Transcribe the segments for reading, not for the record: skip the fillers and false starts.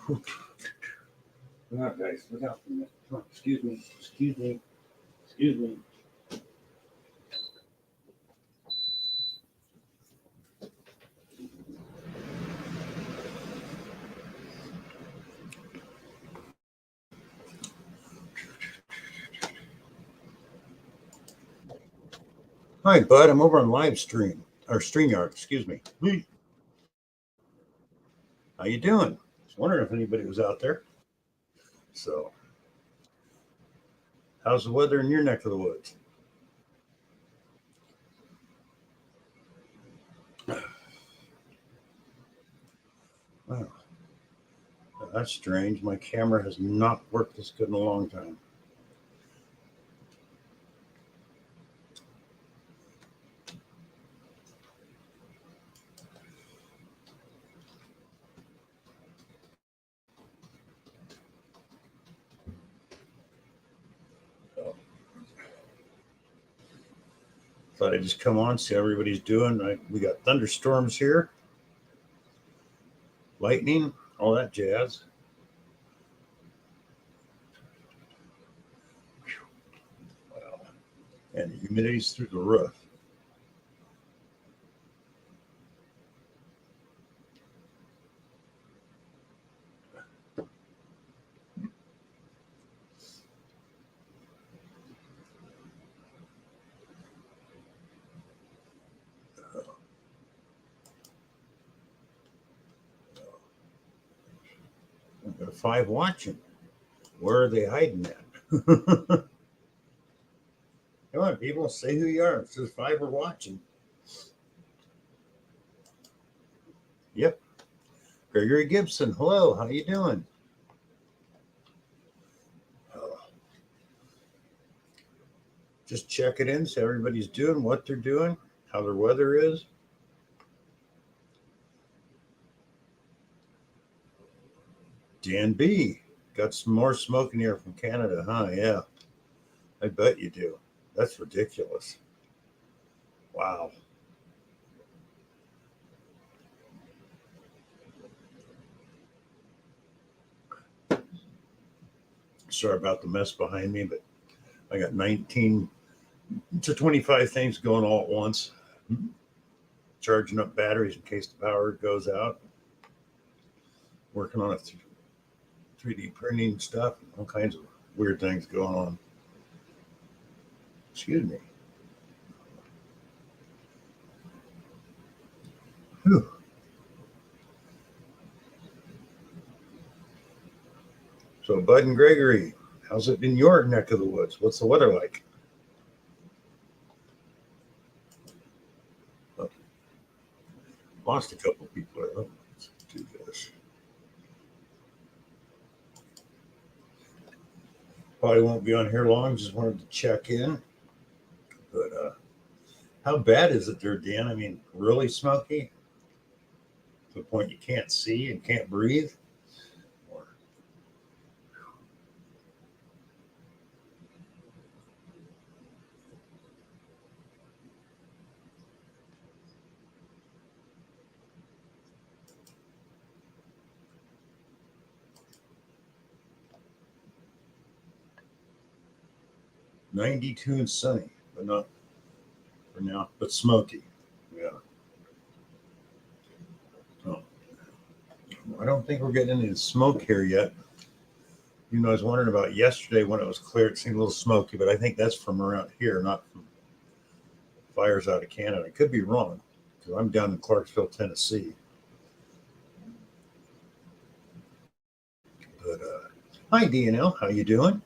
Look out, guys. Look out for me. Come on. Excuse me. Excuse me. Excuse me. Hi, bud. I'm over on live stream or StreamYard. Excuse me. How you doing? I was wondering if anybody was out there. So, how's the weather in your neck of the woods? Wow, that's strange. My camera has not worked this good in a long time. Thought I'd just come on, see how everybody's doing. We got thunderstorms here, lightning, all that jazz. Wow. And the humidity's through the roof. I've got 5 watching. Where are they hiding at? Come on, people, say who you are. It says 5 are watching. Yep. Gregory Gibson, hello. How you doing? Just check it in, see how everybody's doing, what they're doing, how their weather is. Dan B, got some more smoke in here from Canada, huh? Yeah, I bet you do. That's ridiculous. Wow. Sorry about the mess behind me, but I got 19 to 25 things going all at once. Charging up batteries in case the power goes out. Working on a 3D printing stuff, all kinds of weird things going on. Excuse me. Whew. So, Bud and Gregory, how's it in your neck of the woods? What's the weather like? Oh, lost a couple people there. Oh, let's do this. Probably won't be on here long. Just wanted to check in. But how bad is it there, Dan? I mean, really smoky? To the point you can't see and can't breathe? 92 and sunny, but not for now, but smoky. Yeah. Oh. I don't think we're getting any smoke here yet. You know, I was wondering about yesterday when it was clear, it seemed a little smoky, but I think that's from around here, not from fires out of Canada. I could be wrong because I'm down in Clarksville, Tennessee. But hi, DNL, how you doing?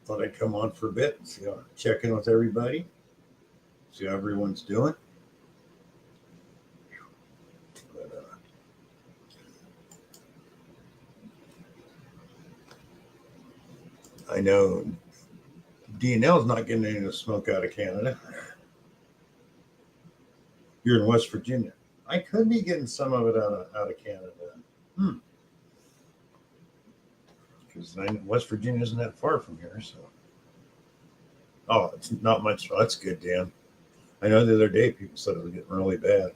Thought I'd come on for a bit and see how, check in with everybody, see how everyone's doing. But, I know DNL is not getting any of the smoke out of Canada. You're in West Virginia. I could be getting some of it out of Canada. Because West Virginia isn't that far from here, so. Oh, it's not much. Oh, that's good, Dan. I know the other day people said it was getting really bad.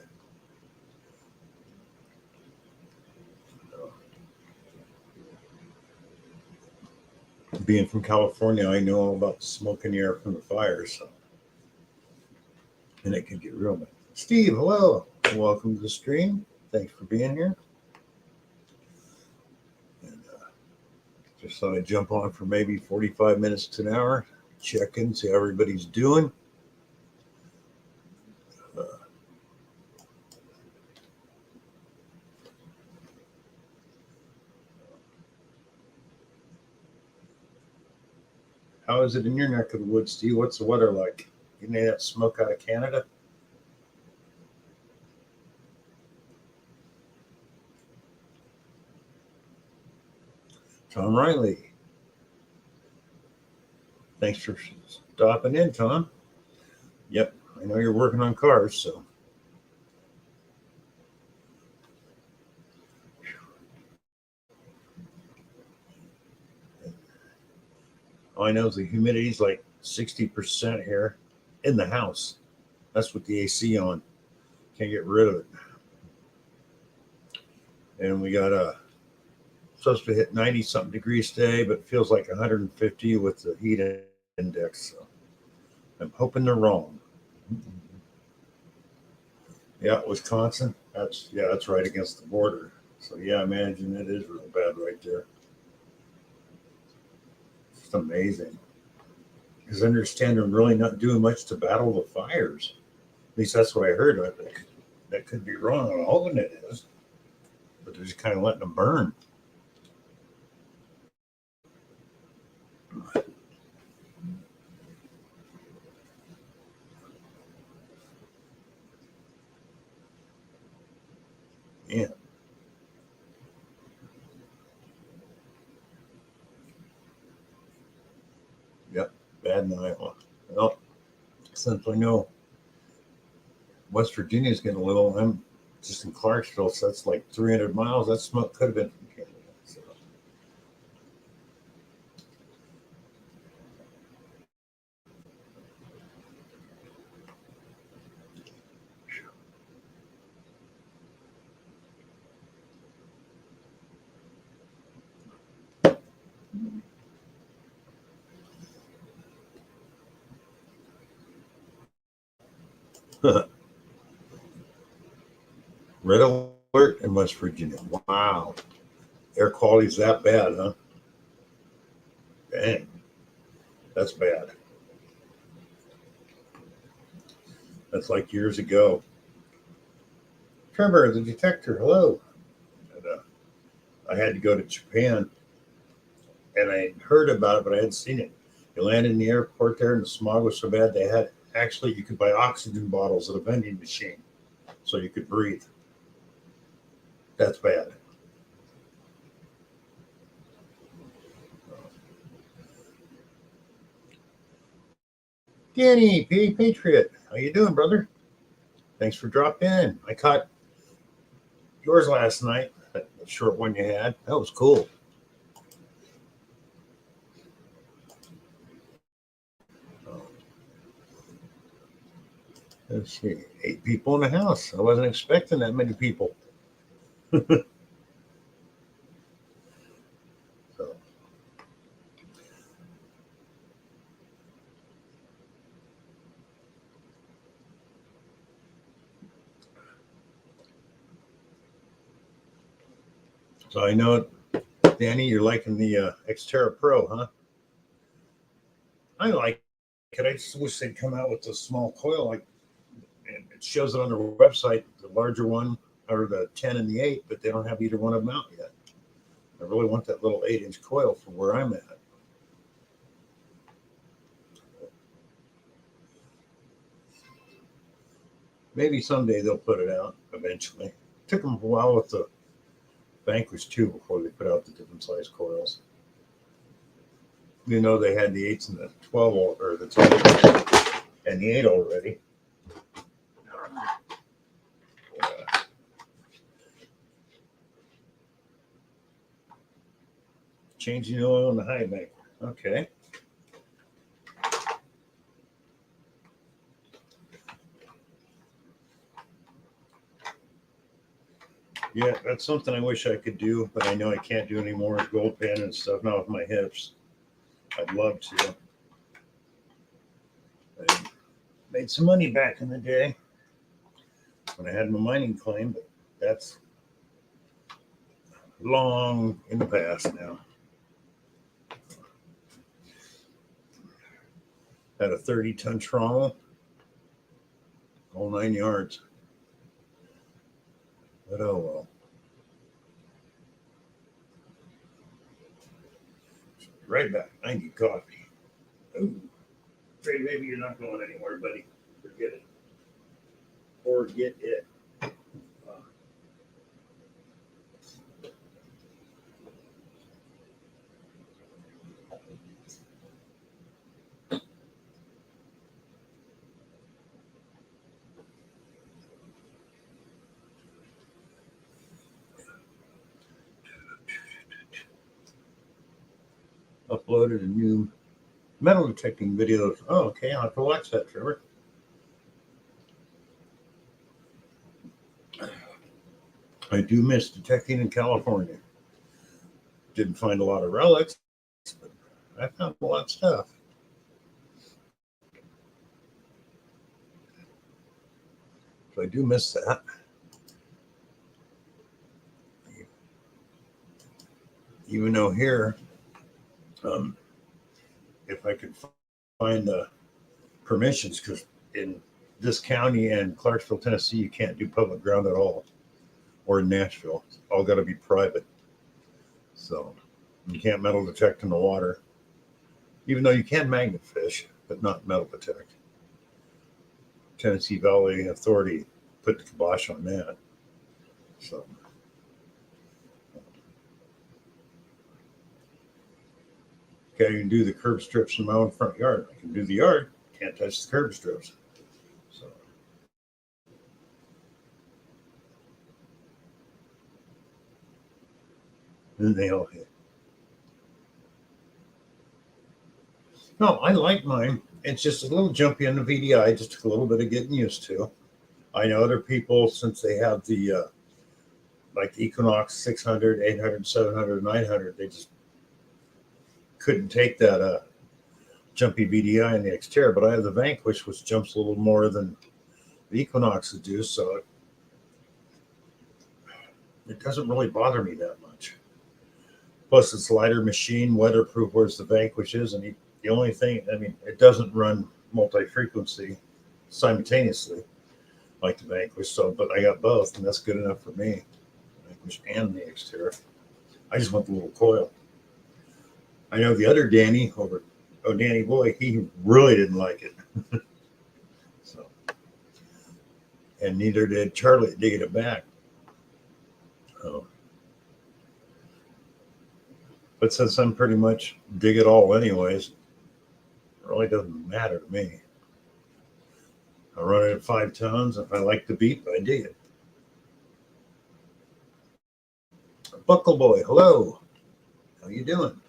Being from California, I know all about the smoke and the air from the fires, so, and it can get real bad. Steve, hello. Welcome to the stream. Thanks for being here. And just thought I'd jump on for maybe 45 minutes to an hour, check in, see how everybody's doing. How is it in your neck of the woods, Steve? What's the weather like? Getting any of that smoke out of Canada? Tom Riley. Thanks for stopping in, Tom. Yep, I know you're working on cars, so. All I know is the humidity's like 60% here in the house. That's with the AC on. Can't get rid of it. And we got supposed to hit 90 something degrees today, but it feels like 150 with the heat index. So I'm hoping they're wrong. Yeah, Wisconsin. That's right against the border. So yeah, I imagine it is real bad right there. It's amazing. Because I understand they're really not doing much to battle the fires. At least that's what I heard. That could be wrong. I'm hoping it is. But they're just kind of letting them burn. Yeah. Yep. Bad in Iowa. Well, since I know West Virginia's getting a little, I'm just in Clarksville, so that's like 300 miles. That smoke could have been from Canada. So. Red alert in West Virginia. Wow. Air quality's that bad, huh? Dang. That's bad. That's like years ago. Trevor, the detector, hello. And, I had to go to Japan, and I heard about it, but I hadn't seen it. You landed in the airport there, and the smog was so bad they had you could buy oxygen bottles at a vending machine so you could breathe. That's bad. Danny, Patriot, how you doing, brother? Thanks for dropping in. I caught yours last night, that short one you had. That was cool. Let's see, 8 people in the house. I wasn't expecting that many people. So, I know, Danny, you're liking the Xterra Pro, huh? I like it. I just wish they'd come out with a small coil, like, and it shows it on their website, the larger one or the 10 and the 8, but they don't have either one of them out yet. I really want that little 8-inch coil for where I'm at. Maybe someday they'll put it out eventually. It took them a while with the Vanquish too before they put out the different size coils. You know, they had the 8s and the 12 or the 10 and the 8 already. Changing the oil in the high bank. Okay. Yeah, that's something I wish I could do, but I know I can't do anymore with gold pen and stuff, not with my hips. I'd love to. I made some money back in the day when I had my mining claim, but that's long in the past now. Had a 30-ton trommel, all 9 yards. But oh well. Right back. I need coffee. Ooh. Trey, maybe you're not going anywhere, buddy. Forget it. Forget it. Uploaded a new metal detecting video. Oh, okay. I'll have to watch that, Trevor. I do miss detecting in California. Didn't find a lot of relics, but I found a lot of stuff. So I do miss that. Even though here, if I could find the permissions, because in this county and Clarksville, Tennessee, you can't do public ground at all, or in Nashville, it's all got to be private. So you can't metal detect in the water, even though you can magnet fish, but not metal detect. Tennessee Valley Authority put the kibosh on that. So okay, I can do the curb strips in my own front yard. I can do the yard, can't touch the curb strips. So then they all hit. No, I like mine. It's just a little jumpy on the VDI. Just took a little bit of getting used to. I know other people, since they have the like the Equinox 600, 800, 700, 900, they just couldn't take that jumpy VDI in the Xterra. But I have the Vanquish, which jumps a little more than the Equinoxes do, so it doesn't really bother me that much. Plus, it's a lighter machine, weatherproof, whereas the Vanquish is, and the only thing, I mean, it doesn't run multi-frequency simultaneously like the Vanquish. So, but I got both, and that's good enough for me. Vanquish and the Xterra. I just want the little coil. I know the other Danny over, Danny Boy, he really didn't like it. So, and neither did Charlie digging it back. So, but since I'm pretty much dig it all anyways, it really doesn't matter to me. I run it at 5 tons. If I like the beat, I dig it. Buckle Boy, hello. How you doing?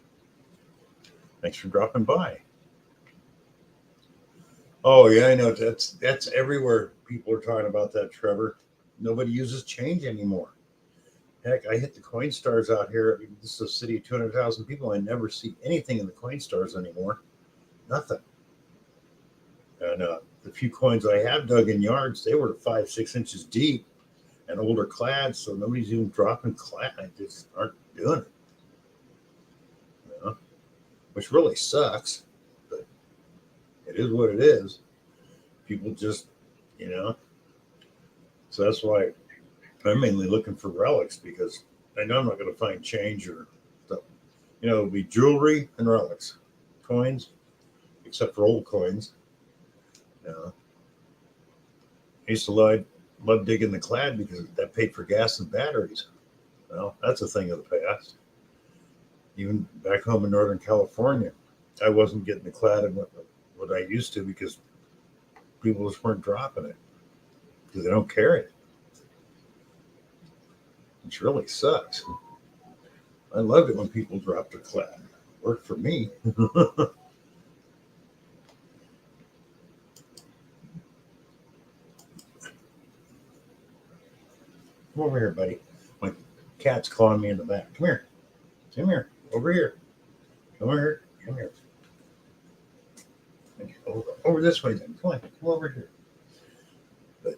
Thanks for dropping by. Oh yeah, I know that's everywhere. People are talking about that, Trevor. Nobody uses change anymore. Heck, I hit the Coinstars out here. This is a city of 200,000 people. I never see anything in the Coinstars anymore. Nothing. And the few coins I have dug in yards, they were 5, 6 inches deep and older clad, so nobody's even dropping clad. I just aren't doing it. You know? Which really sucks, but it is what it is. People just, you know. So that's why I'm mainly looking for relics, because I know I'm not going to find change or stuff. You know, it'll be jewelry and relics, coins, except for old coins. You know, I used to love digging the clad because that paid for gas and batteries. Well, that's a thing of the past. Even back home in Northern California, I wasn't getting the clad and what I used to, because people just weren't dropping it because they don't carry it. Which really sucks. I loved it when people dropped their clad. Worked for me. Come over here, buddy. My cat's clawing me in the back. Come here. Come here. Over here. Come over here. Come here. Over this way then. Come over here. But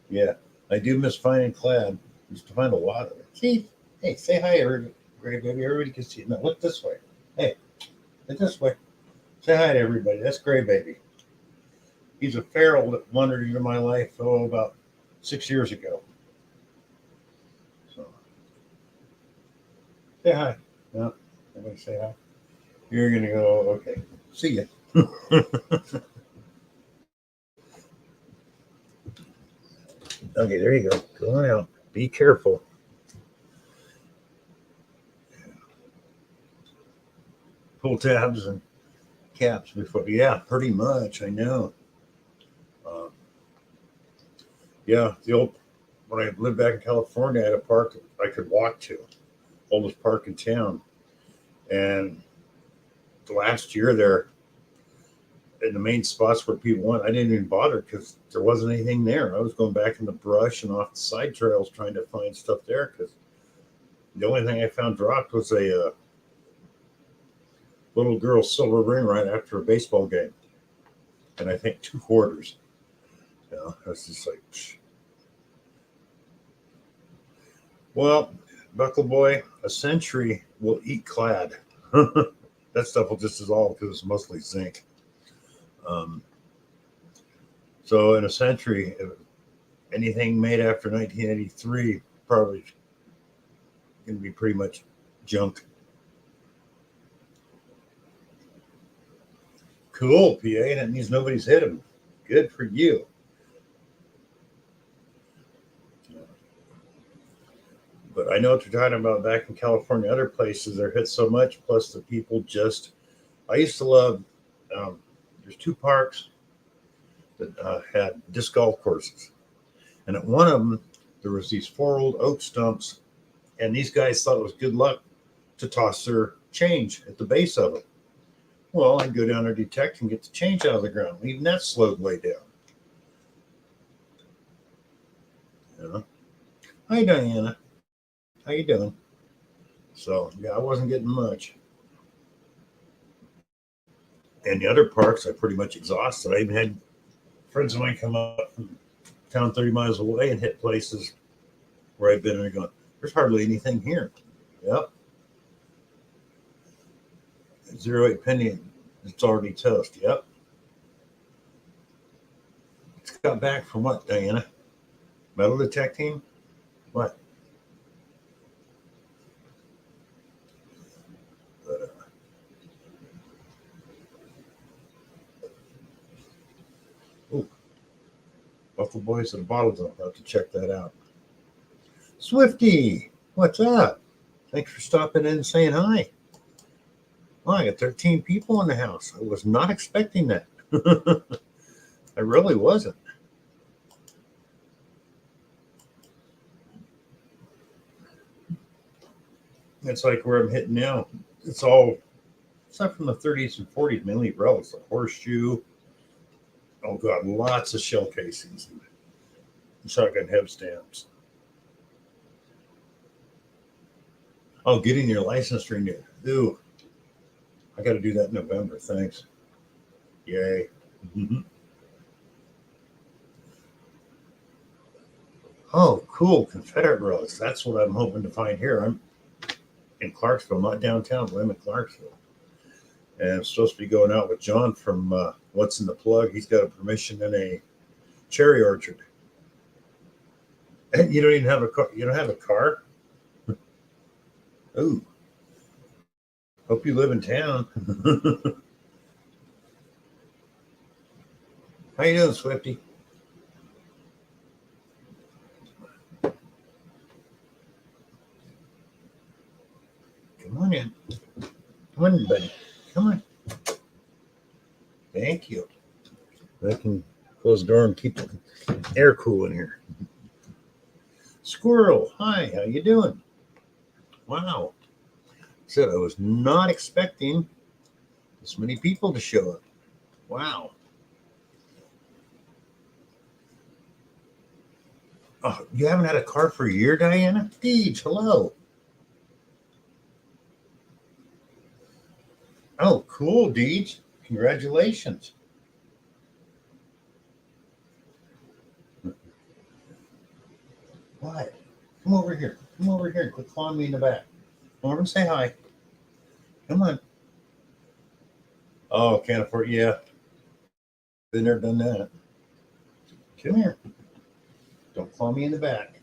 yeah, I do miss finding clad. Used to find a lot of it. See, hey, say hi, everybody. Gray baby. Everybody can see it. Now look this way. Hey, look this way. Say hi to everybody. That's Gray baby. He's a feral that wandered into my life about 6 years ago. So say hi. No, everybody say hi. You're gonna go. Okay. See ya. Okay, there you go. Go on out. Be careful. Pull tabs and caps before. Yeah, pretty much. I know. Uh, yeah, when I lived back in California, I had a park I could walk to, oldest park in town. And the last year there, in the main spots where people went, I didn't even bother because there wasn't anything there. I was going back in the brush and off the side trails trying to find stuff there because the only thing I found dropped was a little girl's silver ring right after a baseball game, and I think 2 quarters. You know, I was just like, psh. Well, Buckle Boy, a century will eat clad. That stuff will just dissolve because it's mostly zinc. So in a century, anything made after 1983 probably going to be pretty much junk. Cool, PA. That means nobody's hit him. Good for you. But I know what you're talking about back in California. Other places they're hit so much. Plus the people just. I used to love. There's 2 parks that had disc golf courses, and at one of them there was these 4 old oak stumps, and these guys thought it was good luck to toss their change at the base of it. Well, I'd go down there, detect, and get the change out of the ground, leaving that slowed way down. You Hi, Diana. How you doing? So, yeah, I wasn't getting much. And the other parks, I pretty much exhausted. I even had friends of mine come up from town 30 miles away and hit places where I've been and they're going, there's hardly anything here. Yep. 08 penny, it's already toast. Yep. It's got back from what, Diana? Metal detecting? What? Oh, Buffalo Boys and Bottles. I'll have to check that out. Swifty, what's up? Thanks for stopping in and saying hi. Oh, I got 13 people in the house. I was not expecting that. I really wasn't. It's like where I'm hitting now. It's not from the 30s and 40s, mainly relics, like horseshoe. Oh, God, lots of shell casings and shotgun head stamps. Oh, getting your license renewed. Ooh, I got to do that in November. Thanks. Yay. Mm-hmm. Oh, cool. Confederate relics. That's what I'm hoping to find here. I'm in Clarksville, not downtown, but I'm in Clarksville. And I'm supposed to be going out with John from What's in the Plug. He's got a permission in a cherry orchard. And you don't even have a car. You don't have a car? Ooh. Hope you live in town. How you doing, Swifty? Come on in. Come on in, buddy. Come on. Thank you. I can close the door and keep the air cool in here. Squirrel, hi. How you doing? Wow. Said I was not expecting this many people to show up. Wow. Oh, you haven't had a car for a year, Diana? Deej, hello. Oh, cool, Deej. Congratulations. What? Come over here. Come over here and quit clawing me in the back. Come over and say hi. Come on. Oh, can't afford. Yeah, been there, done that. Come here. Don't claw me in the back.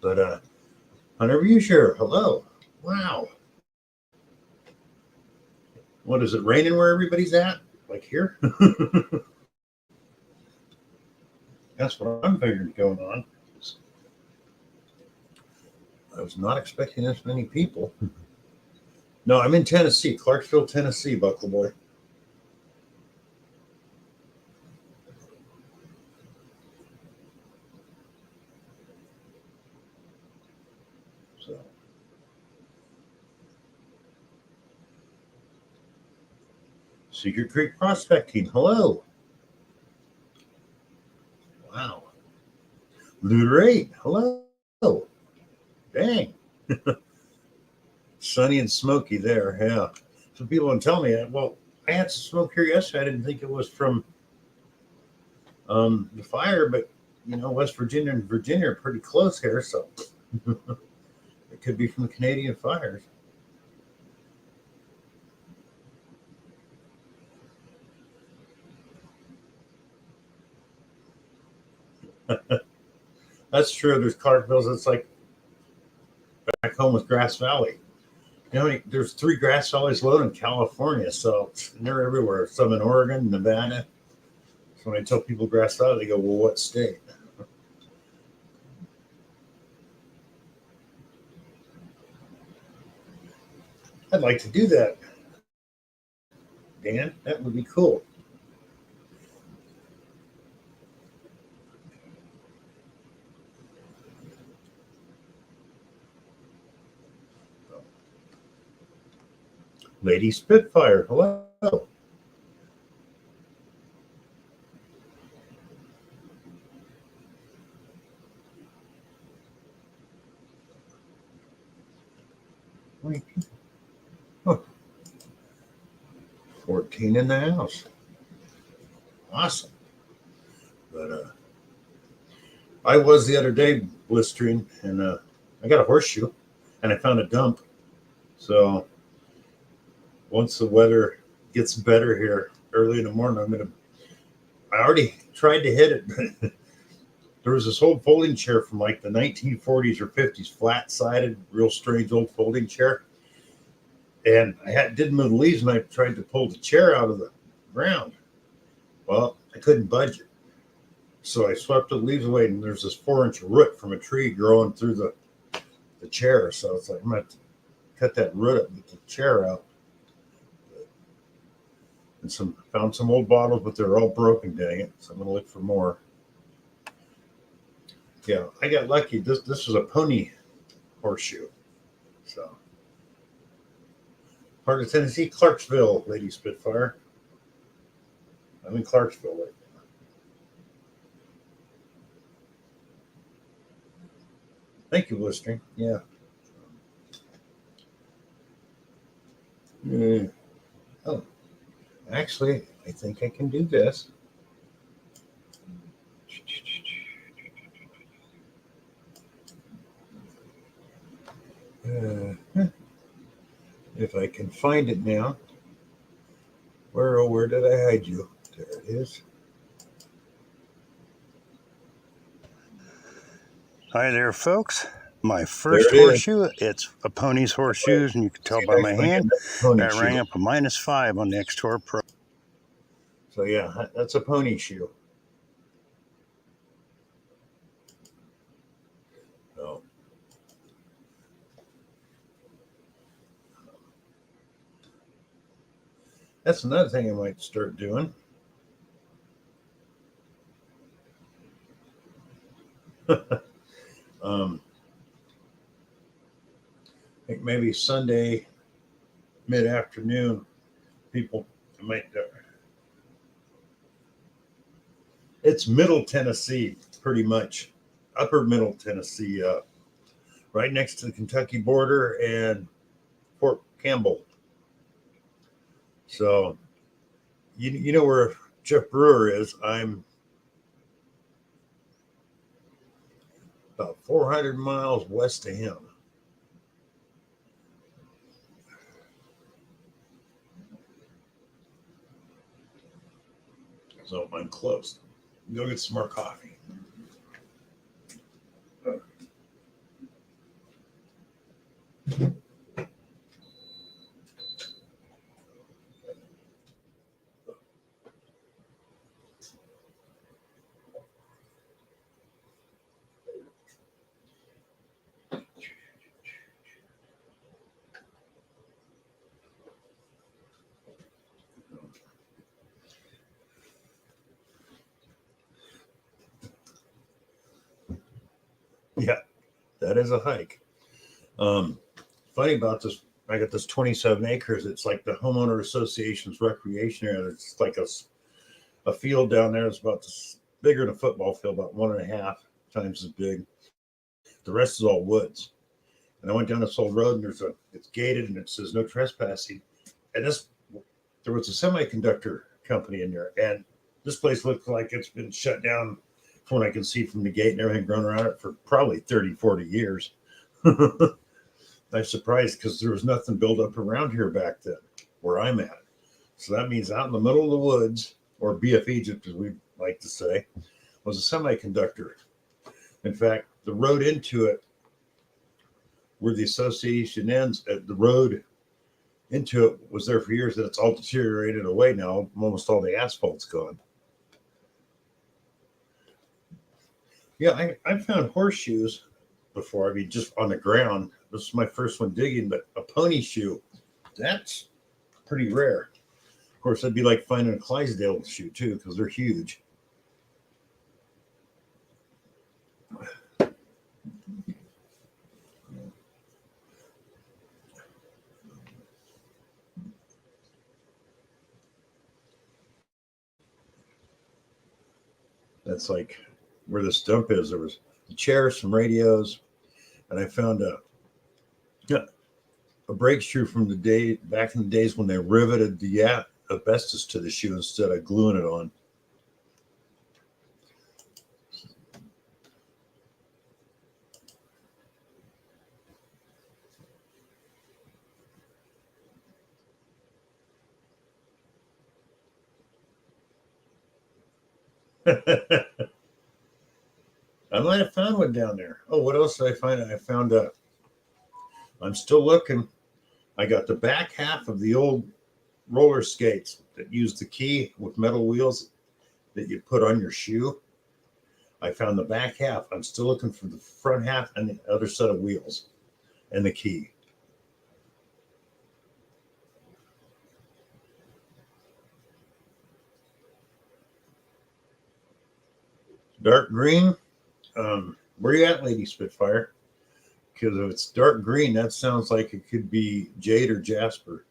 But whenever you share, hello. Wow. What is it raining where everybody's at? Like here? That's what I'm figuring going on. I was not expecting this many people. No, I'm in Tennessee, Clarksville, Tennessee, Buckle Boy. So, Secret Creek Prospecting. Hello. Wow. Looter 8. Hello. Dang. Sunny and smoky there. Yeah. Some people don't tell me. Well, I had some smoke here yesterday. I didn't think it was from the fire, but West Virginia and Virginia are pretty close here, so it could be from the Canadian fires. That's true. There's Clarkvilles. It's like back home with Grass Valley. There's 3 Grass Valleys alone in California, so they're everywhere. Some in Oregon, Nevada. So when I tell people Grass Valley, they go, "Well, what state?" I'd like to do that, Dan. That would be cool. Lady Spitfire, hello. Oh, 14 in the house. Awesome. But I was the other day blistering, and I got a horseshoe, and I found a dump. So once the weather gets better here early in the morning, I already tried to hit it, but there was this old folding chair from like the 1940s or 50s, flat sided, real strange old folding chair. And didn't move the leaves, and I tried to pull the chair out of the ground. Well, I couldn't budge it. So I swept the leaves away, and there's this 4-inch root from a tree growing through the chair. So it's like, I'm going to cut that root up and get the chair out. And found some old bottles, but they're all broken, dang it. So I'm going to look for more. Yeah, I got lucky. This was a pony horseshoe. So part of Tennessee, Clarksville, Lady Spitfire. I'm in Clarksville right now. Thank you, listening. Yeah. Oh, actually, I think I can do this. If I can find it now. Where did I hide you? There it is. Hi there, folks. My first horseshoe, it's a pony's horseshoes, and you can tell by my hand, I rang up a -5 on the X-Tour Pro. So yeah, that's a pony shoe. So that's another thing I might start doing. I think maybe Sunday mid-afternoon, people might. It's Middle Tennessee, pretty much, upper Middle Tennessee, right next to the Kentucky border and Fort Campbell. So you know where Jeff Brewer is. I'm about 400 miles west of him. So I'm close. Go get some more coffee. Yeah, that is a hike. Funny about this, I got this 27 acres. It's like the homeowner association's recreation area. It's like a field down there. It's about this, bigger than a football field, about 1.5 times as big. The rest is all woods. And I went down this old road, and it's gated, and it says no trespassing. And there was a semiconductor company in there, and this place looked like it's been shut down from what I can see from the gate and everything grown around it for probably 30, 40 years. I'm surprised because there was nothing built up around here back then where I'm at. So that means out in the middle of the woods, or BF Egypt, as we like to say, was a semiconductor. In fact, the road into it, where the association ends, the road into it was there for years, and it's all deteriorated away now. Almost all the asphalt's gone. Yeah, I found horseshoes before. I mean, just on the ground. This is my first one digging, but a pony shoe, that's pretty rare. Of course, that'd be like finding a Clydesdale shoe too, because they're huge. That's like where this dump is. There was a chair, some radios, and I found a brake shoe from the day back in the days when they riveted the asbestos to the shoe instead of gluing it on. I might have found one down there. Oh, what else did I find? I found I'm still looking. I got the back half of the old roller skates that used the key with metal wheels that you put on your shoe. I found the back half. I'm still looking for the front half and the other set of wheels and the key. Dark green. Where you at, Lady Spitfire? Because if it's dark green, that sounds like it could be jade or jasper.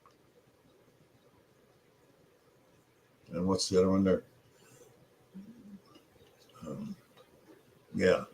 And what's the other one there? Yeah.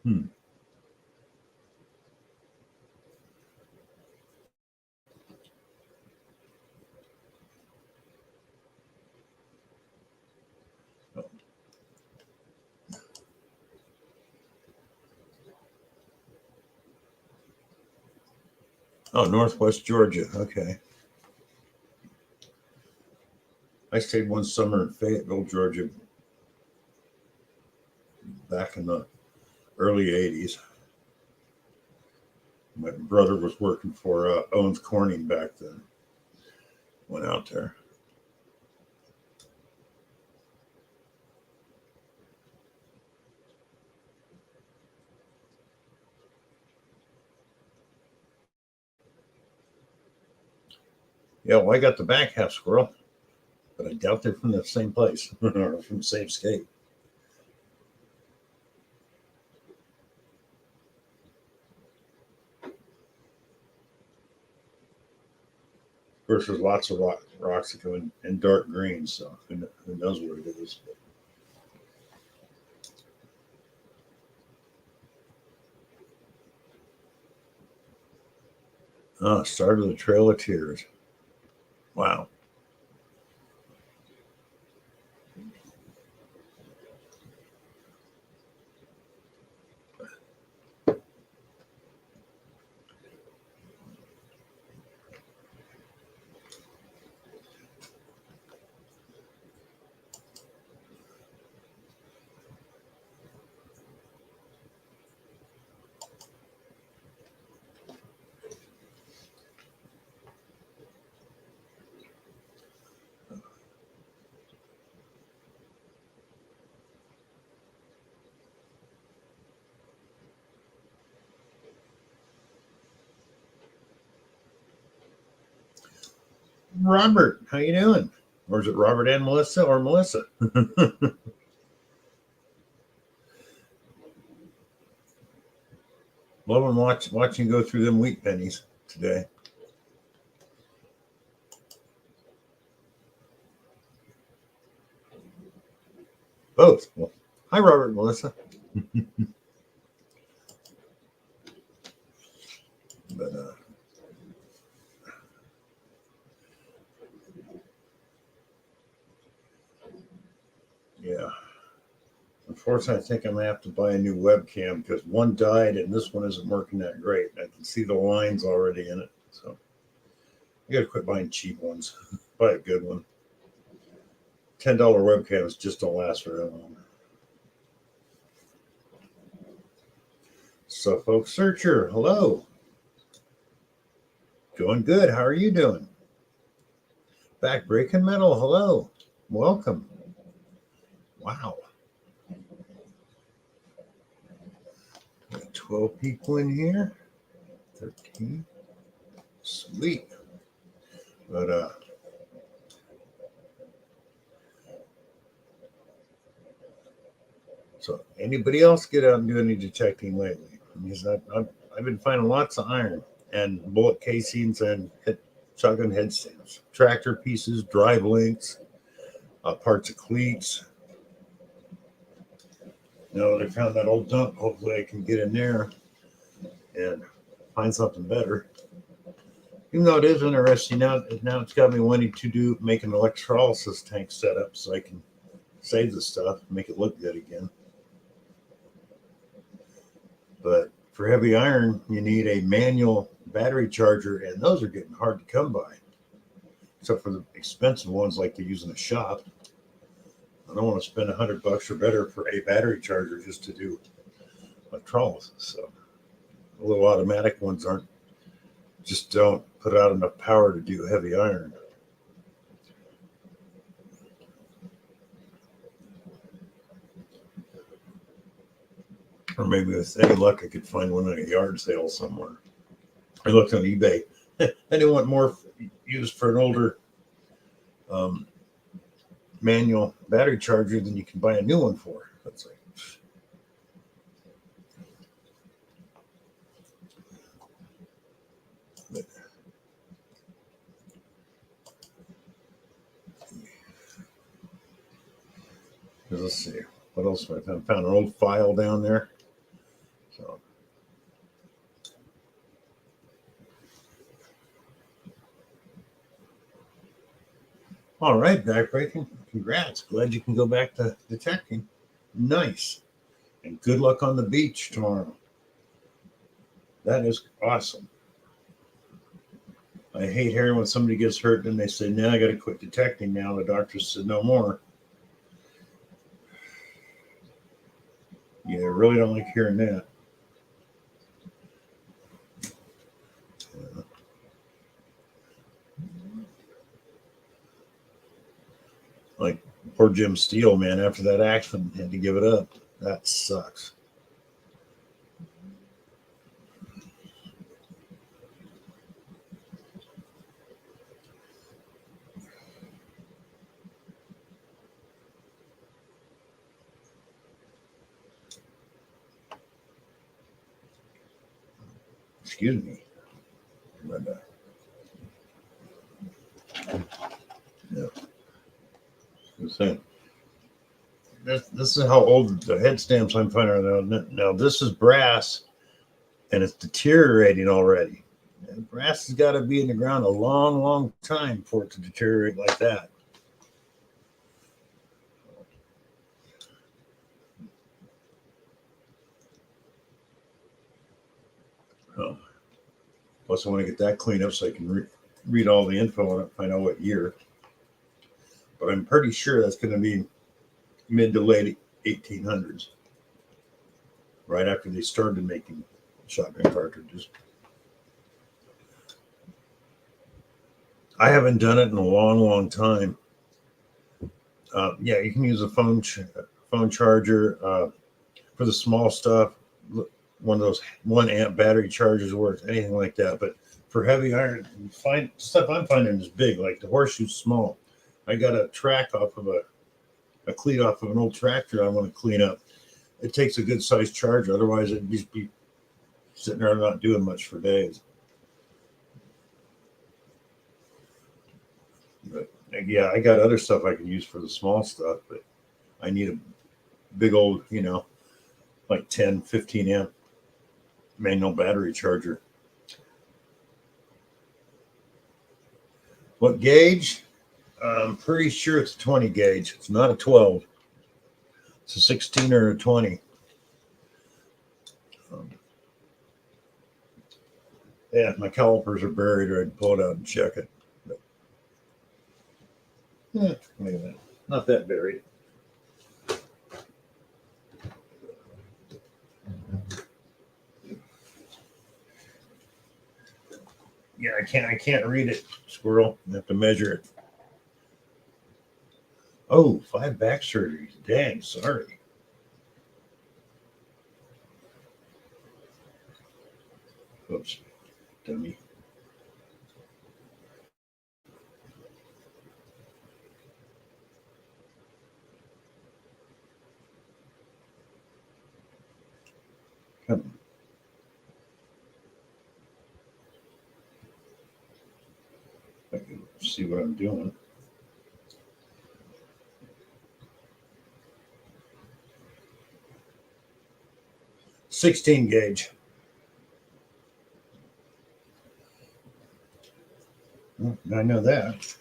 Hmm. Oh, Northwest Georgia. Okay. I stayed one summer in Fayetteville, Georgia, back in the early 80s. My brother was working for Owens Corning back then. Went out there. Yeah, well, I got the back half squirrel, but I doubt they're from the same place or from the same state. Of course, there's lots of rocks that come in dark green, so who knows what it is. Start of the Trail of Tears. Wow. Robert, how you doing? Or is it Robert and Melissa or Melissa? Loving watching go through them wheat pennies today. Both. Well, hi, Robert and Melissa. But yeah. Unfortunately, I think I'm gonna have to buy a new webcam because one died and this one isn't working that great. I can see the lines already in it, so I gotta quit buying cheap ones. Buy a good one. $10 webcams just don't last very long. So, folks, Searcher, hello. Doing good. How are you doing? Back breaking metal, hello. Welcome. Wow. 12 people in here. 13. Sweet. But so anybody else get out and do any detecting lately? Because I've been finding lots of iron and bullet casings and shotgun headstands, tractor pieces, drive links, parts of cleats. Now that I found that old dump, hopefully I can get in there and find something better. Even though it is interesting now it's got me wanting to make an electrolysis tank setup so I can save the stuff, make it look good again. But for heavy iron, you need a manual battery charger, and those are getting hard to come by. Except for the expensive ones like they use in a shop. I don't want to spend $100 or better for a battery charger just to do electrolysis. So the little automatic ones don't put out enough power to do heavy iron. Or maybe with any luck, I could find one at a yard sale somewhere. I looked on eBay. I didn't want more used for an older manual battery charger than you can buy a new one for. That's like, let's see. What else have I found? Found an old file down there. So. All right, backbreaking. Congrats. Glad you can go back to detecting. Nice. And good luck on the beach tomorrow. That is awesome. I hate hearing when somebody gets hurt and they say, "No, I got to quit detecting now." The doctor said, "No more." Yeah, I really don't like hearing that. Like poor Jim Steele, man, after that accident, had to give it up. That sucks. Excuse me. But, this is how old the head stamps I'm finding out. Now this is brass, and it's deteriorating already. And brass has got to be in the ground a long, long time for it to deteriorate like that. Oh. Plus, I want to get that cleaned up so I can read all the info on it, find out what year. But I'm pretty sure that's going to be mid to late 1800s, right after they started making shotgun cartridges. I haven't done it in a long, long time. Yeah, you can use a phone charger for the small stuff. One of those 1 amp battery chargers works, anything like that. But for heavy iron, stuff I'm finding is big, like the horseshoe's small. I got a track off of a cleat off of an old tractor I want to clean up. It takes a good sized charger, otherwise it'd just be sitting there not doing much for days. But yeah, I got other stuff I can use for the small stuff, but I need a big old, like 10, 15 amp manual battery charger. What gauge? I'm pretty sure it's a 20 gauge. It's not a 12. It's a 16 or a 20. Yeah, my calipers are buried, or I'd pull it out and check it. But, look at that. Not that buried. Yeah, I can't read it, squirrel. I have to measure it. Oh, 5 back surgeries. Dang, sorry. Oops, dummy. Come on. I can see what I'm doing. .16 gauge. Well, I know that.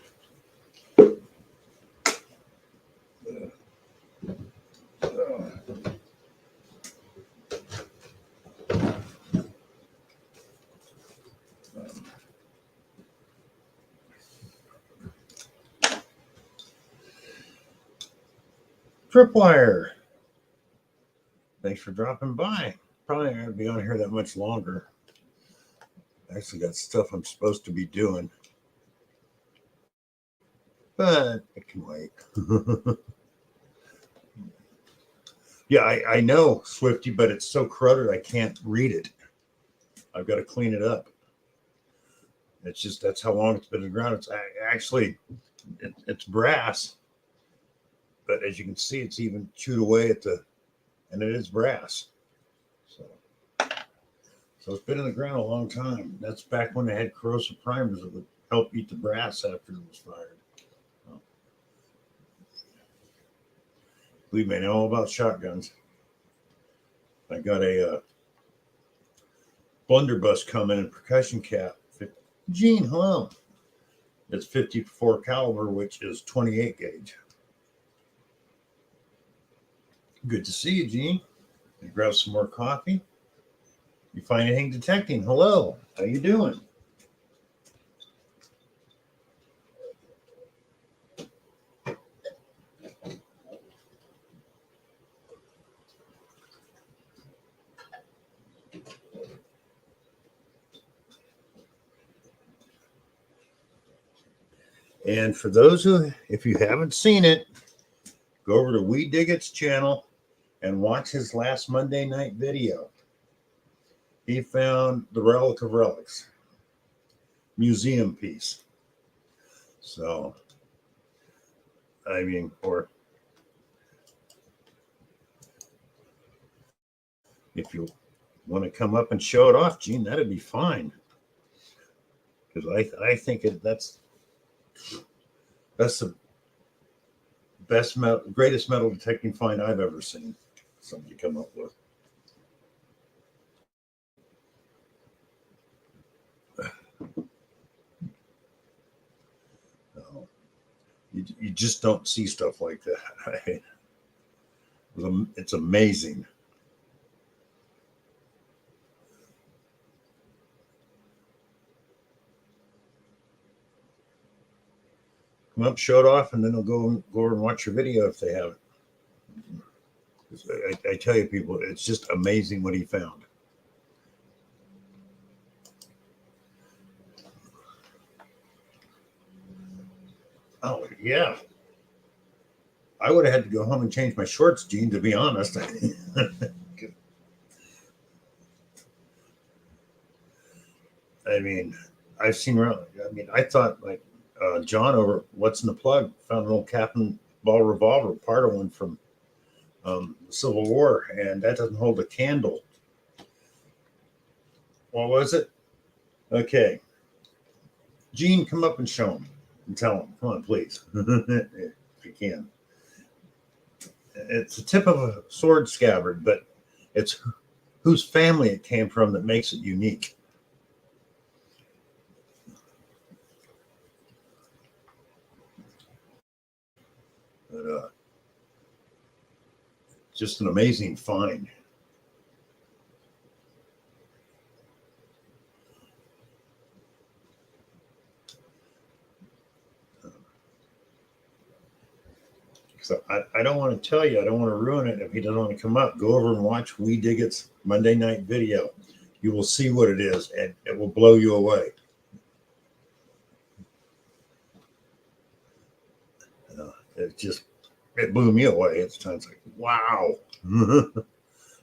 Tripwire. Thanks for dropping by. Probably not going to be on here that much longer. I actually got stuff I'm supposed to be doing, but it can wait. Yeah, I know, Swifty, but it's so cluttered I can't read it. I've got to clean it up. It's just, that's how long it's been in the ground. It's actually, it's brass, but as you can see, it's even chewed away and it is brass. So it's been in the ground a long time. That's back when they had corrosive primers that would help eat the brass after it was fired. Believe me, I know all about shotguns. I got a blunderbuss coming and percussion cap. Gene, hello. It's 54 caliber, which is 28 gauge. Good to see you, Gene. You grab some more coffee. You find anything detecting? Hello. How you doing? And for those who, if you haven't seen it, go over to We Dig It's channel and watch his last Monday night video. He found the Relic of Relics museum piece. So, I mean, or if you want to come up and show it off, Gene, that'd be fine. Because I think that's the greatest metal detecting find I've ever seen somebody come up with. No, you just don't see stuff like that. It's amazing. Come up, show it off, and then they'll go over and watch your video if they have it. I tell you, people, it's just amazing what he found. Oh, yeah. I would have had to go home and change my shorts, Gene, to be honest. I mean, I've seen, I thought like John over What's in the Plug found an old Captain Ball revolver, part of one from the Civil War, and that doesn't hold a candle. What was it? Okay. Gene, come up and show him and tell him. Come on, please. If you can. It's the tip of a sword scabbard, but it's whose family it came from that makes it unique. But, just an amazing find. So I don't want to tell you, I don't want to ruin it if he doesn't want to come up. Go over and watch We Dig It's Monday night video. You will see what it is, and it will blow you away. It blew me away at the time. It's like, wow.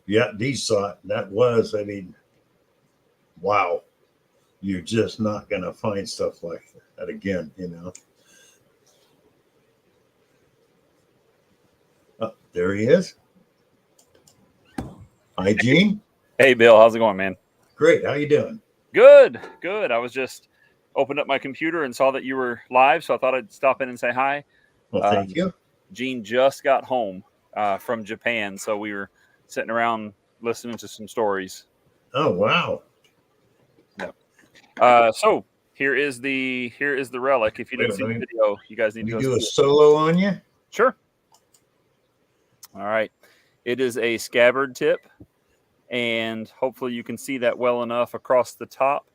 Yeah, Dee saw it. That was, wow. You're just not going to find stuff like that again, Oh, there he is. Hi, Gene. Hey, Bill. How's it going, man? Great. How you doing? Good. I was just opened up my computer and saw that you were live, so I thought I'd stop in and say hi. Well, thank you. Gene just got home from Japan, so we were sitting around listening to some stories. Oh, wow. Yeah. So here is the relic. If you didn't see the video, you guys need to go do a solo on you. Sure. All right. It is a scabbard tip, and hopefully you can see that well enough across the top.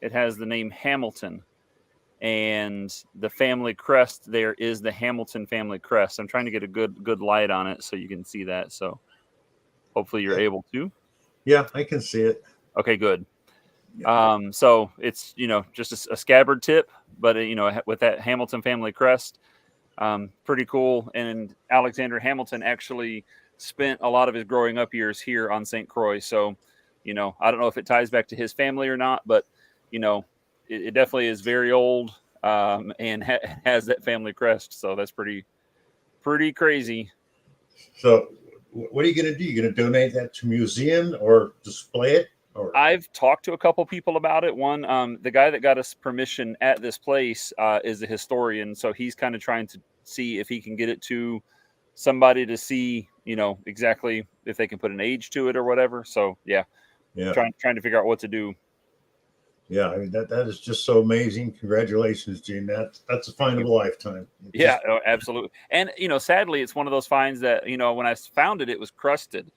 It has the name Hamilton, and the family crest there is the Hamilton family crest. I'm trying to get a good light on it so you can see that. So hopefully you're able to. Yeah, I can see it. Okay, good. Yeah. So it's, just a scabbard tip, but with that Hamilton family crest, pretty cool. And Alexander Hamilton actually spent a lot of his growing up years here on St. Croix. So, I don't know if it ties back to his family or not, but, it definitely is very old and has that family crest. So that's pretty crazy. So what are you going to do? You're going to donate that to a museum or display it? Or? I've talked to a couple people about it. One, the guy that got us permission at this place is a historian. So he's kind of trying to see if he can get it to somebody to see, exactly if they can put an age to it or whatever. So yeah. Trying to figure out what to do. Yeah, that is just so amazing. Congratulations, Gene. That's a find of a lifetime. Yeah, absolutely. And sadly, it's one of those finds that when I found it, it was crusted.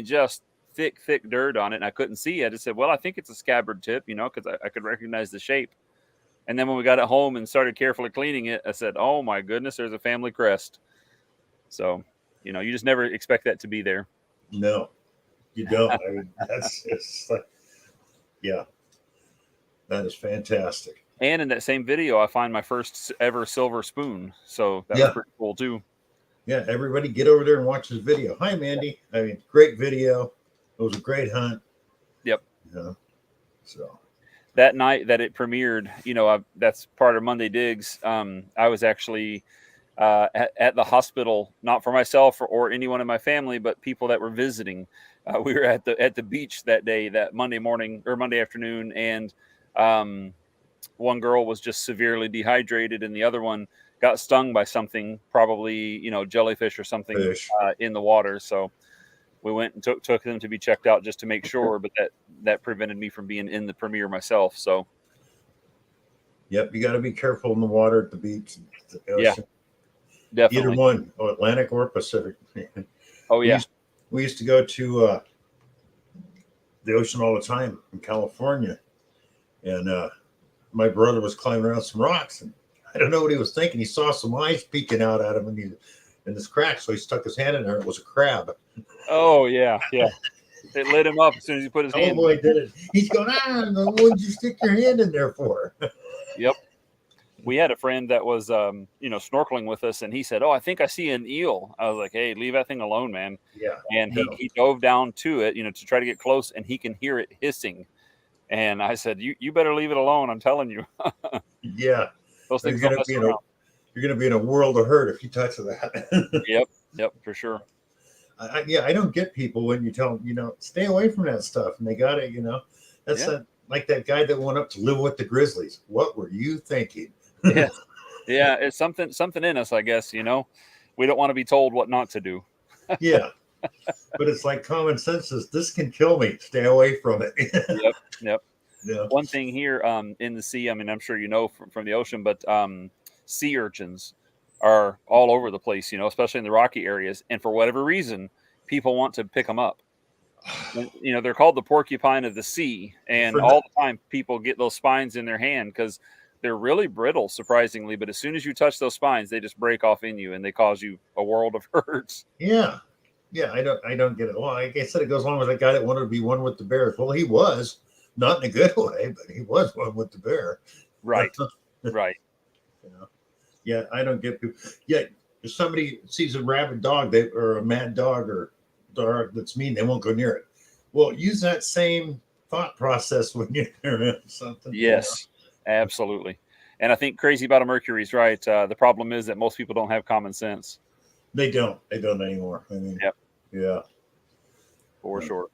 Just thick dirt on it, and I couldn't see it. I said, well, I think it's a scabbard tip, because I could recognize the shape. And then when we got it home and started carefully cleaning it, I said, oh my goodness, there's a family crest. So, you just never expect that to be there. No, you don't. It's like, yeah, that is fantastic. And in that same video, I find my first ever silver spoon. So that was pretty cool too. Yeah, everybody get over there and watch this video. Hi, Mandy. Great video. It was a great hunt. Yep. So that night that it premiered, that's part of Monday Digs. I was actually at the hospital, not for myself or anyone in my family, but people that were visiting. We were at the beach that day, that Monday morning or Monday afternoon, and one girl was just severely dehydrated, and the other one got stung by something, probably, you know, jellyfish or something Fish. in the water. So we went and took them to be checked out just to make sure, but that prevented me from being in the premiere myself. So Yep, you got to be careful in the water at the beach, the yeah, ocean. Either definitely. one, or Atlantic or Pacific. Oh we yeah. used to go to the ocean all the time in California, and my brother was climbing around some rocks, and I don't know what he was thinking. He saw some eyes peeking out at him in this crack, so he stuck his hand in there. It was a crab. Oh yeah, yeah. It lit him up as soon as he put his Oh hand. boy, did it! He's going, what would you stick your hand in there for? Yep. We had a friend that was, you know, snorkeling with us, and he said, "Oh, I think I see an eel." I was like, "Hey, leave that thing alone, man." Yeah, And no. he dove down to it, you know, to try to get close, and he can hear it hissing. And I said, "You better leave it alone. I'm telling you, Yeah, those you're things don't gonna mess be around." you're gonna be in a world of hurt if you touch that. Yep, yep, for sure. I don't get people when you tell them, stay away from that stuff, and they got it. That's Yeah, like that guy that went up to live with the Grizzlies. What were you thinking? yeah, yeah. It's something in us, I guess. You know, we don't want to be told what not to do. Yeah, but it's like common sense says this can kill me. Stay away from it. Yep, yep. Yeah. One thing here in the sea, I mean, I'm sure you know from the ocean, but sea urchins are all over the place, you know, especially in the rocky areas. And for whatever reason, people want to pick them up. And, you know, they're called the porcupine of the sea. And For all the time, people get those spines in their hand because they're really brittle, surprisingly. But as soon as you touch those spines, they just break off in you and they cause you a world of hurts. yeah, yeah. I don't get it. Well, like I said, it goes along with that guy that wanted to be one with the bears. Well, he was not in a good way, but he was one with the bear. Right, right. Yeah, I don't get people. Yeah, if somebody sees a rabid dog, or a mad dog or dog that's mean, they won't go near it. Well, use that same thought process when you're near something. Yes, absolutely. And I think crazy about a Mercury is right. The problem is that most people don't have common sense. They don't. They don't anymore. I mean, Yep, yeah. for sure.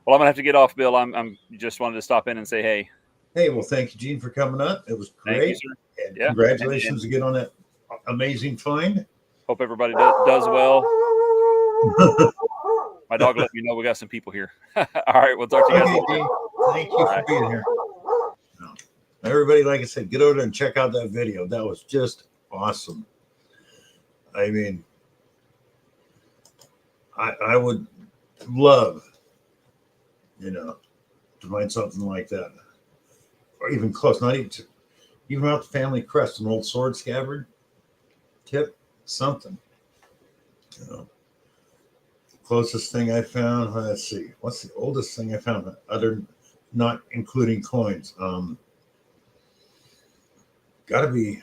Well, I'm gonna have to get off, Bill. I'm just wanted to stop in and say, hey, Hey, well, thank you, Gene, for coming up. It was thank you, great. sir. And Yeah, congratulations and again on that amazing find. hope everybody does well. My dog let me know we got some people here. All right, we'll talk to you guys Okay, later. Gene. Thank you All for right. being here. Everybody, like I said, get over there and check out that video. That was just awesome. I mean, I would love, to find something like that, or even close, not even out the family crest, an old sword scabbard tip, something. Closest thing I found. Let's see, what's the oldest thing I found? Other, not including coins. Got to be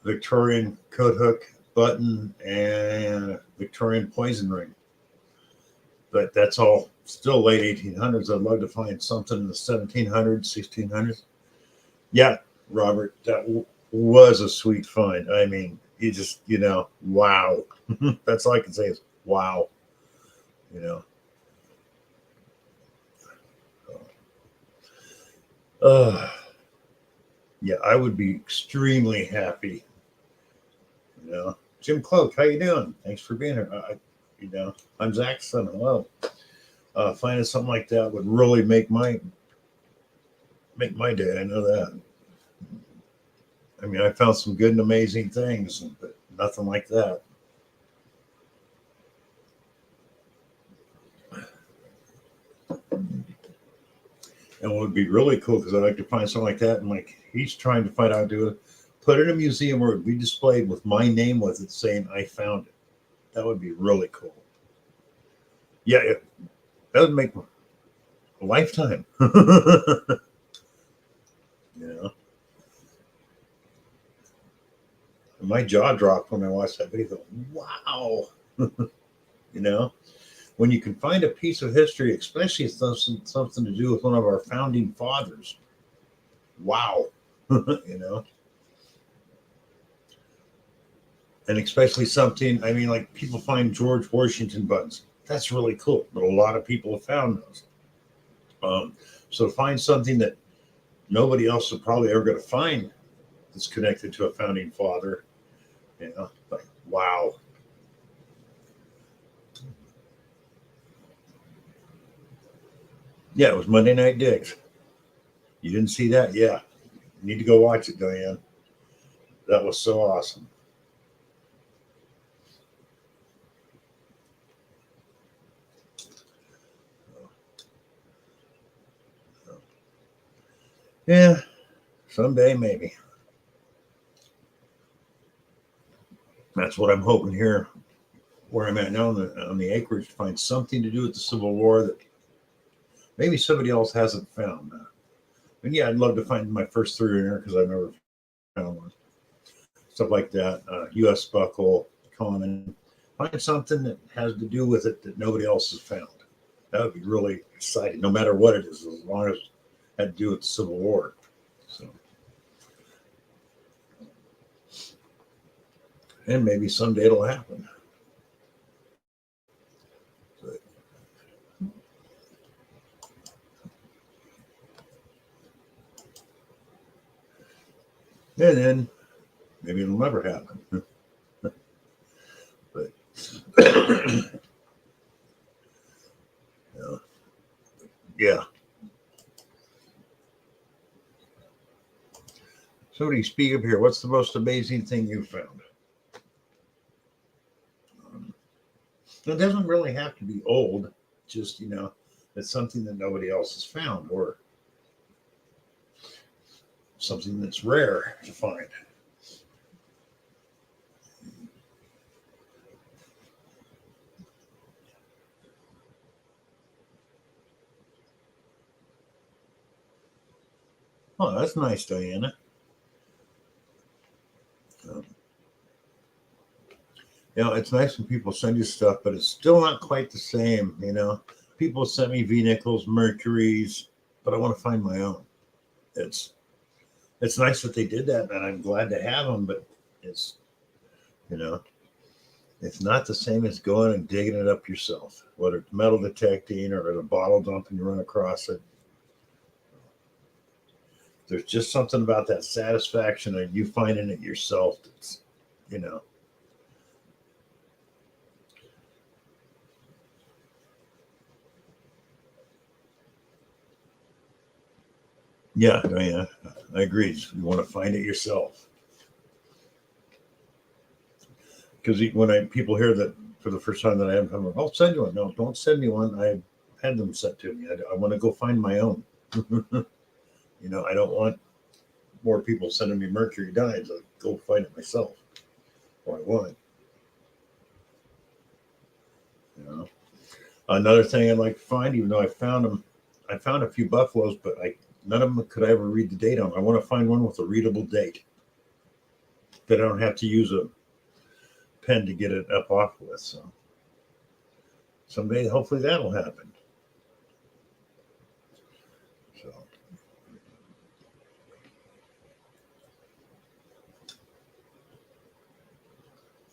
Victorian coat hook button and Victorian poison ring. But that's all still late 1800s. I'd love to find something in the 1700s, 1600s. Yeah, Robert, that was a sweet find. I mean, you just, wow. That's all I can say is wow. Yeah, I would be extremely happy. Jim Cloak, how you doing? Thanks for being here. I'm Zach's son. Hello. Finding something like that would really make my day. I know that. I mean, I found some good and amazing things, but nothing like that. And what would be really cool, because I'd like to find something like that, and like he's trying to find out, put it in a museum where it would be displayed with my name with it, saying I found it. That would be really cool. Yeah, that would make a lifetime. My jaw dropped when I watched that video. Wow. When you can find a piece of history, especially something to do with one of our founding fathers. Wow. And especially something, I mean, like people find George Washington buttons. That's really cool. But a lot of people have found those. So to find something that nobody else is probably ever going to find that's connected to a founding father. You know, like, wow. Yeah, it was Monday Night Digs. You didn't see that? Yeah. You need to go watch it, Diane. That was so awesome. Yeah, someday maybe. That's what I'm hoping here, where I'm at now on the acreage, to find something to do with the Civil War that maybe somebody else hasn't found. And yeah, I'd love to find my first 3 in there because I've never found one. Stuff like that. U.S. buckle, common. Find something that has to do with it that nobody else has found. That would be really exciting, no matter what it is, as long as it had to do with the Civil War. So, and maybe someday it'll happen. But, and then maybe it'll never happen. But yeah. Somebody speak up here. What's the most amazing thing you found? It doesn't really have to be old. Just, you know, it's something that nobody else has found, or something that's rare to find. Oh, that's nice, Diana. You know, it's nice when people send you stuff, but it's still not quite the same. You know, people send me V-nickels, Mercuries, but I want to find my own. It's nice that they did that, and I'm glad to have them. But it's, you know, it's not the same as going and digging it up yourself, whether it's metal detecting or at a bottle dump and you run across it. There's just something about that satisfaction of you finding it yourself that's, you know. Yeah, I agree. You want to find it yourself. Because when people hear that for the first time that I haven't found one, I'll send you one. No, don't send me one. I had them sent to me. I want to go find my own. You know, I don't want more people sending me Mercury dimes. I'll go find it myself. Or I want. You know, another thing I'd like to find, even though I found them, I found a few buffaloes, but none of them could I ever read the date on. I want to find one with a readable date that I don't have to use a pen to get it up off with. So someday, hopefully, that'll happen. So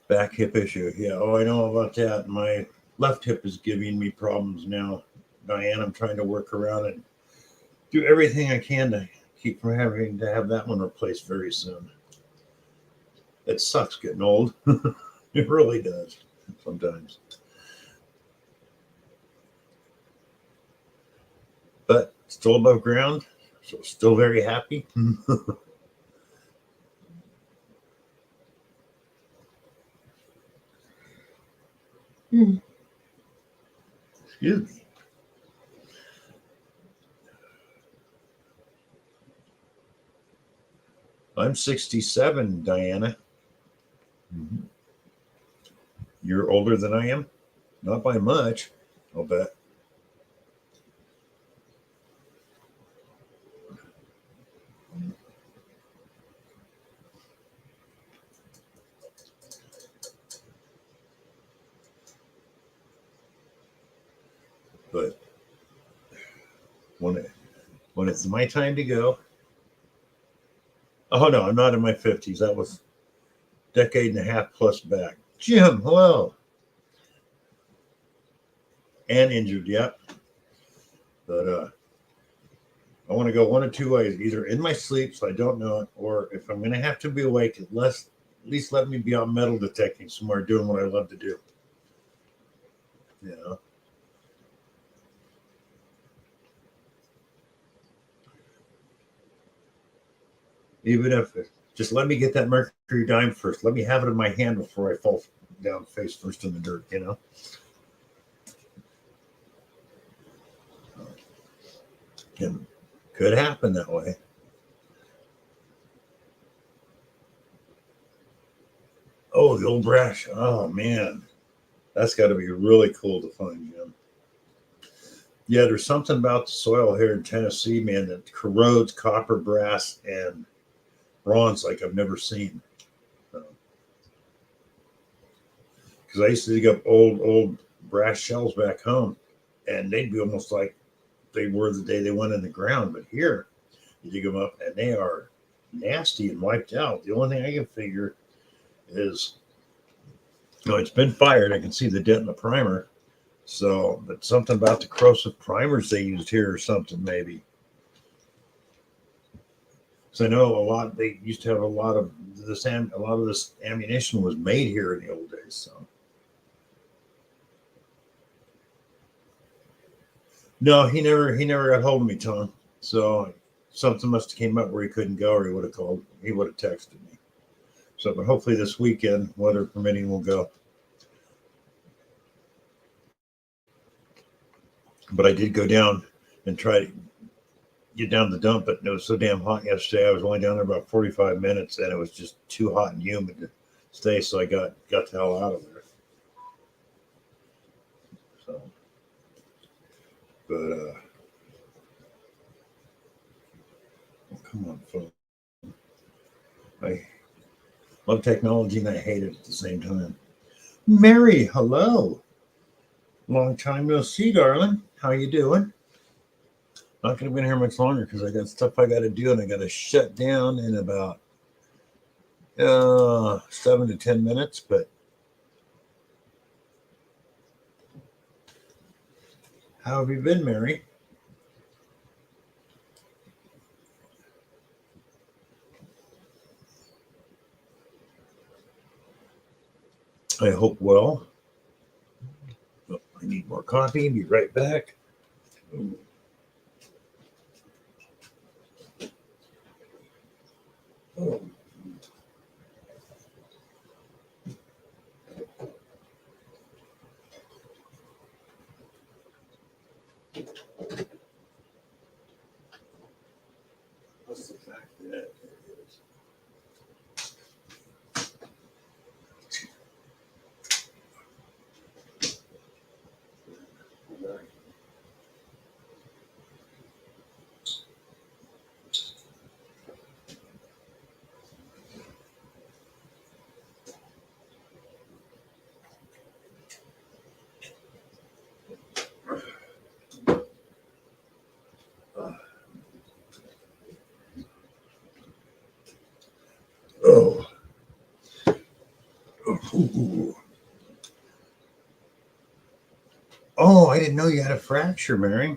back hip issue, yeah. Oh, I know about that. My left hip is giving me problems now, Diane. I'm trying to work around and do everything I can to keep from having to have that one replaced very soon. It sucks getting old. It really does sometimes. But still above ground, so still very happy. Excuse me. I'm 67, Diana. Mm-hmm. You're older than I am? Not by much, I'll bet. But when it's my time to go, oh no, I'm not in my 50s. That was a decade and a half plus back. Jim, hello. And injured, yep. But I want to go one of two ways: either in my sleep, so I don't know it, or if I'm going to have to be awake, at least let me be on metal detecting somewhere doing what I love to do. You know. Even if just let me get that mercury dime first. Let me have it in my hand before I fall down face first in the dirt, you know. And could happen that way. Oh, the old brash. Oh man. That's got to be really cool to find, Jim. Yeah, there's something about the soil here in Tennessee, man, that corrodes copper, brass, and bronze like I've never seen. Because I used to dig up old brass shells back home, and they'd be almost like they were the day they went in the ground. But here, you dig them up, and they are nasty and wiped out. The only thing I can figure is, it's been fired. I can see the dent in the primer. So, but something about the corrosive primers they used here or something, maybe. So I know they used to have a lot of this ammunition was made here in the old days. So. No, he never got hold of me, Tom. So something must have came up where he couldn't go, or he would have texted me. So, but hopefully this weekend, weather permitting, we'll go. But I did go down and try to get down the dump, but it was so damn hot yesterday. I was only down there about 45 minutes, and it was just too hot and humid to stay. So I got the hell out of there. So, but come on, phone. I love technology and I hate it at the same time. Mary, hello. Long time no see, darling. How you doing? Not going to be here much longer because I got stuff I got to do, and I got to shut down in about 7 to 10 minutes. But how have you been, Mary? I hope well. Oh, I need more coffee. Be right back. Ooh. Oh. What's the fact that oh. Ooh. Oh, I didn't know you had a fracture, Mary.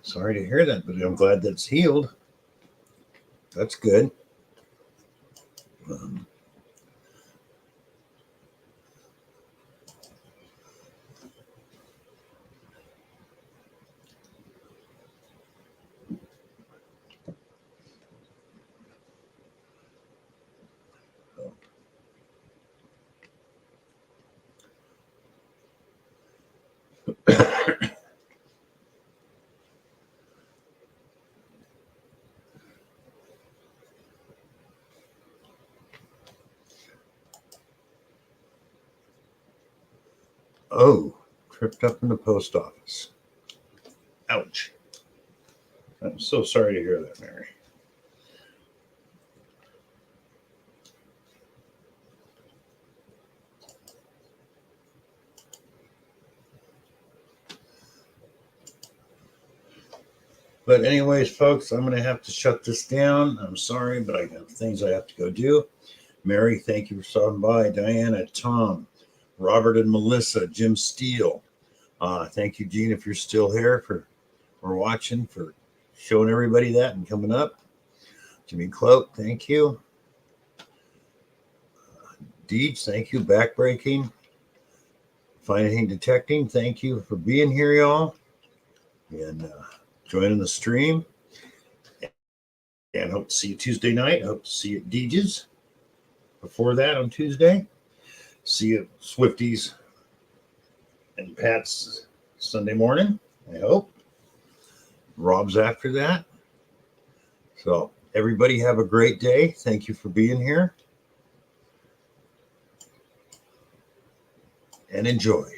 Sorry to hear that, but I'm glad that's healed. That's good. Oh, tripped up in the post office. Ouch. I'm so sorry to hear that, Mary. But anyways, folks, I'm going to have to shut this down. I'm sorry, but I have things I have to go do. Mary, thank you for stopping by. Diana, Tom, Robert and Melissa, Jim Steele. Thank you, Gene, if you're still here, for for watching, for showing everybody that and coming up. Jimmy Cloak, thank you. Deej, thank you. Backbreaking. Finding Detecting, thank you for being here, y'all. And joining the stream. And hope to see you Tuesday night. Hope to see you at Deej's. Before that on Tuesday. See you at Swifties and Pat's Sunday morning, I hope. Rob's after that. So everybody have a great day. Thank you for being here. And enjoy.